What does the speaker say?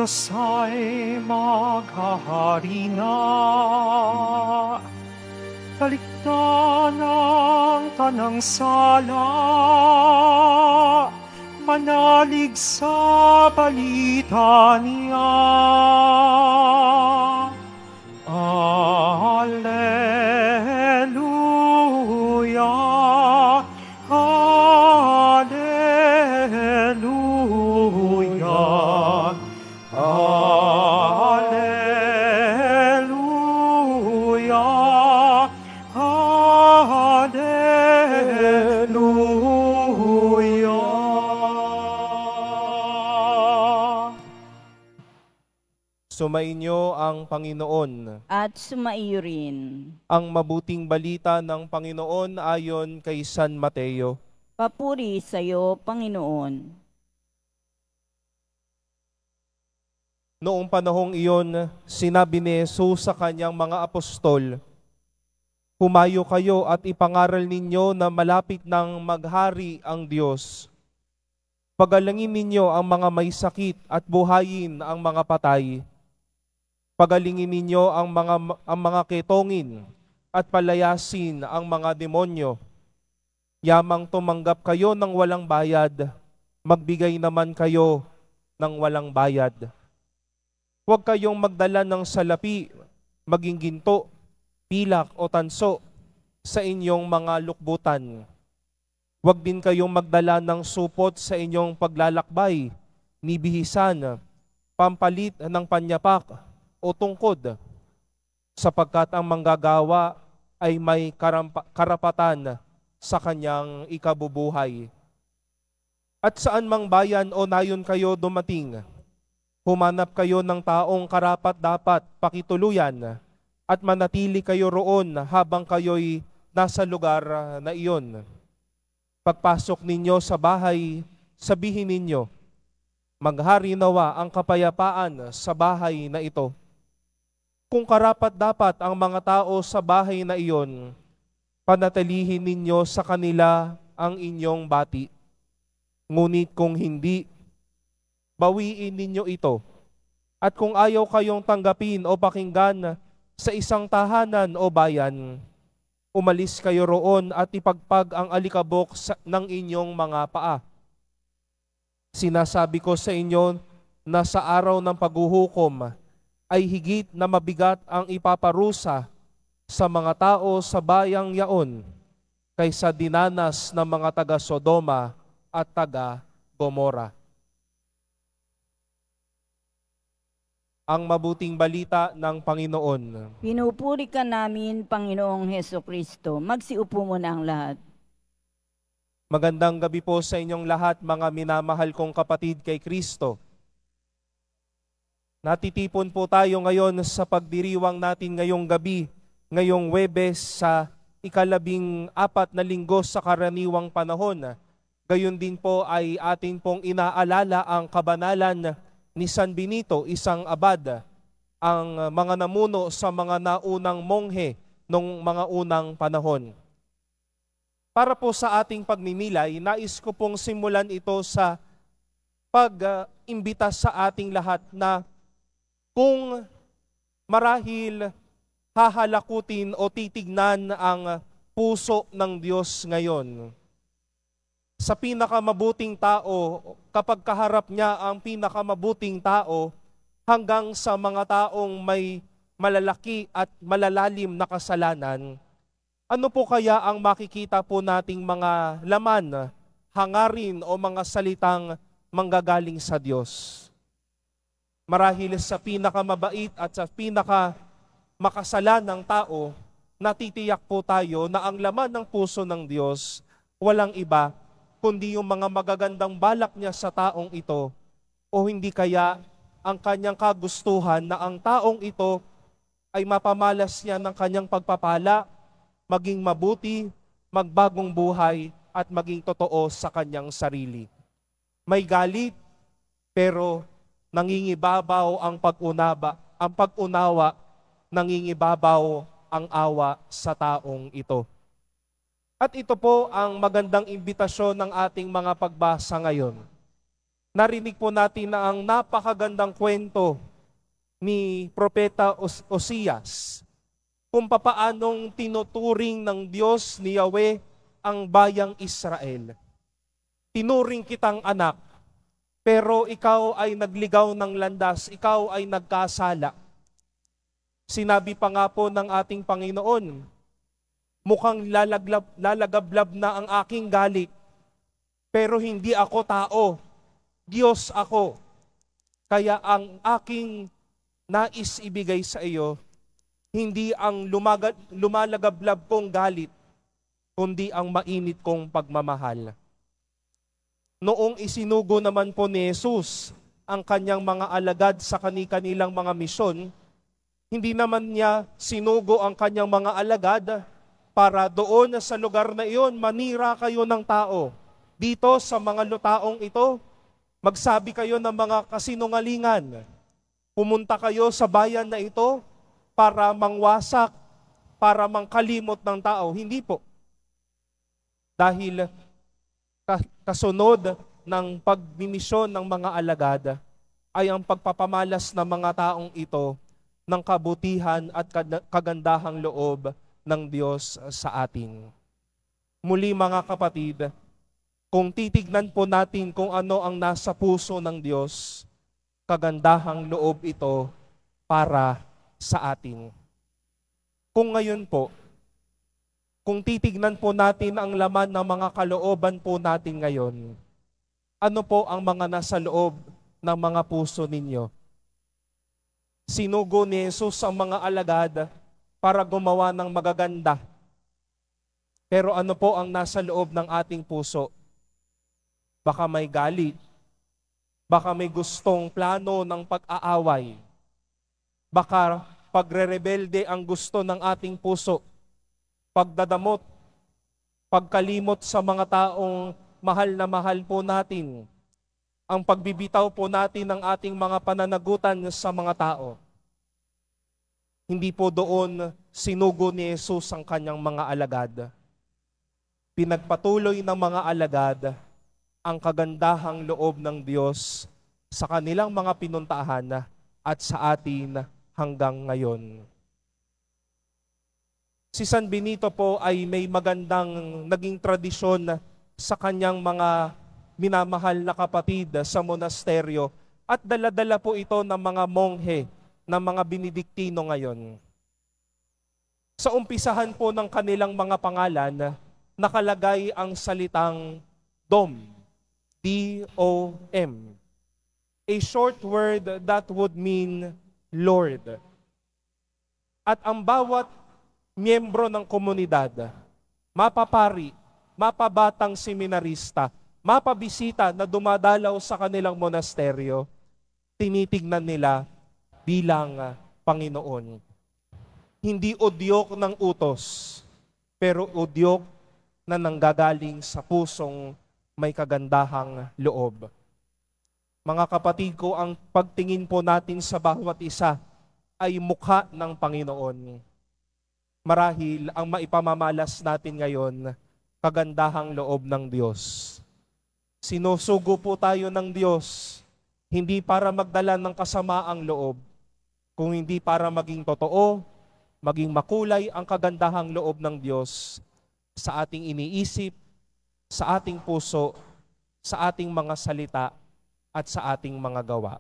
Diyos ay maghahari na. Kaligtan ang tanang sala, manalig sa balita niya. Alleluia, Alleluia, Alleluia, Alleluia. Sumainyo ang Panginoon. At sumaiyo rin. Ang mabuting balita ng Panginoon ayon kay San Mateo. Papuri sa iyo, Panginoon. Noong panahong iyon, sinabi ni Jesus sa kanyang mga apostol, "Humayo kayo at ipangaral ninyo na malapit nang maghari ang Diyos. Pagalangin ninyo ang mga may sakit at buhayin ang mga patay. Pagalingin ninyo ang mga ketongin at palayasin ang mga demonyo. Yamang tumanggap kayo ng walang bayad, magbigay naman kayo ng walang bayad. Huwag kayong magdala ng salapi, maging ginto, pilak o tanso sa inyong mga lukbutan. Huwag din kayong magdala ng supot sa inyong paglalakbay, ni bihisan, pampalit ng panyapak o tungkod, sapagkat ang manggagawa ay may karapatan sa kanyang ikabubuhay. At saan mang bayan o nayon kayo dumating, humanap kayo ng taong karapat-dapat pakituluyan at manatili kayo roon habang kayo'y nasa lugar na iyon. Pagpasok ninyo sa bahay, sabihin ninyo, maghari nawa ang kapayapaan sa bahay na ito. Kung karapat-dapat ang mga tao sa bahay na iyon, panatilihin ninyo sa kanila ang inyong bati. Ngunit kung hindi, bawiin ninyo ito. At kung ayaw kayong tanggapin o pakinggan sa isang tahanan o bayan, umalis kayo roon at ipagpag ang alikabok ng inyong mga paa. Sinasabi ko sa inyo na sa araw ng paghuhukom ay higit na mabigat ang ipaparusa sa mga tao sa bayang yaon kaysa dinanas ng mga taga-Sodoma at taga-Gomora." Ang mabuting balita ng Panginoon. Pinupuri ka namin, Panginoong Hesukristo. Magsiupo mo na ang lahat. Magandang gabi po sa inyong lahat, mga minamahal kong kapatid kay Kristo. Natitipon po tayo ngayon sa pagdiriwang natin ngayong gabi, ngayong Huwebes sa ika-14 na linggo sa karaniwang panahon. Gayon din po ay atin pong inaalala ang kabanalan ni San Benito, isang abad, ang mga namuno sa mga naunang monghe nung mga unang panahon. Para po sa ating pagninilay, nais ko pong simulan ito sa pag-imbita sa ating lahat na kung marahil hahalakutin o titignan ang puso ng Diyos ngayon, sa pinakamabuting tao, kapag kaharap niya ang pinakamabuting tao, hanggang sa mga taong may malalaki at malalalim na kasalanan, ano po kaya ang makikita po nating mga laman, hangarin o mga salitang manggagaling sa Diyos? Marahil sa pinakamabait at sa pinakamakasalanang tao, natitiyak po tayo na ang laman ng puso ng Diyos walang iba kundi yung mga magagandang balak niya sa taong ito, o hindi kaya ang kanyang kagustuhan na ang taong ito ay mapamalas niya ng kanyang pagpapala, maging mabuti, magbagong buhay, at maging totoo sa kanyang sarili. May galit, pero nangingibabaw ang pag-unawa, nangingibabaw ang awa sa taong ito. At ito po ang magandang imbitasyon ng ating mga pagbasa ngayon. narinig po natin na ang napakagandang kwento ni Propeta Osias kung papaanong tinuturing ng Diyos ni Yahweh ang bayang Israel. Tinuring kitang anak, pero ikaw ay nagligaw ng landas, ikaw ay nagkasala. Sinabi pa nga po ng ating Panginoon, mukhang lalagablab na ang aking galit, pero hindi ako tao, Diyos ako. Kaya ang aking nais ibigay sa iyo, hindi ang lumalagablab kong galit, kundi ang mainit kong pagmamahal. Noong isinugo naman po ni Jesus ang kanyang mga alagad sa kanilang mga misyon, hindi naman niya sinugo ang kanyang mga alagad para doon sa lugar na iyon manira kayo ng tao. Dito sa mga lutaong ito, magsabi kayo ng mga kasinungalingan. Pumunta kayo sa bayan na ito para mangwasak, para mangkalimot ng tao. Hindi po. Dahil kasunod ng pagmimisyon ng mga alagad ay ang pagpapamalas ng mga taong ito ng kabutihan at kagandahang loob ng Diyos sa atin. Muli mga kapatid, kung titignan po natin kung ano ang nasa puso ng Diyos, kagandahang loob ito para sa atin. Kung ngayon po, kung titignan po natin ang laman ng mga kalooban po natin ngayon, ano po ang mga nasa loob ng mga puso ninyo? Sinugo ni Jesus ang mga alagad para gumawa ng magaganda. Pero ano po ang nasa loob ng ating puso? Baka may galit. Baka may gustong plano ng pag-aaway. Baka pagre-rebelde ang gusto ng ating puso. Pagdadamot, pagkalimot sa mga taong mahal na mahal po natin. Ang pagbibitaw po natin ng ating mga pananagutan sa mga tao. Hindi po doon sinugo ni Jesus ang kanyang mga alagad. Pinagpatuloy ng mga alagad ang kagandahang loob ng Diyos sa kanilang mga pinuntahan at sa atin hanggang ngayon. Si San Benito po ay may magandang naging tradisyon sa kanyang mga minamahal na kapatid sa monasteryo at dala-dala po ito ng mga monghe, ng mga Benediktino ngayon. Sa umpisahan po ng kanilang mga pangalan, nakalagay ang salitang Dom, D-O-M, a short word that would mean Lord. At ang bawat miyembro ng komunidad, mapapari, mapabatang seminarista, mapabisita na dumadalaw sa kanilang monasteryo, tinitignan nila bilang Panginoon. Hindi udyok ng utos, pero udyok na nanggagaling sa pusong may kagandahang loob. Mga kapatid ko, ang pagtingin po natin sa bawat isa ay mukha ng Panginoon. Marahil ang maipamamalas natin ngayon, kagandahang loob ng Diyos. Sinusugo po tayo ng Diyos, hindi para magdala ng kasamaang loob, kung hindi para maging totoo, maging makulay ang kagandahang loob ng Diyos sa ating iniisip, sa ating puso, sa ating mga salita, at sa ating mga gawa.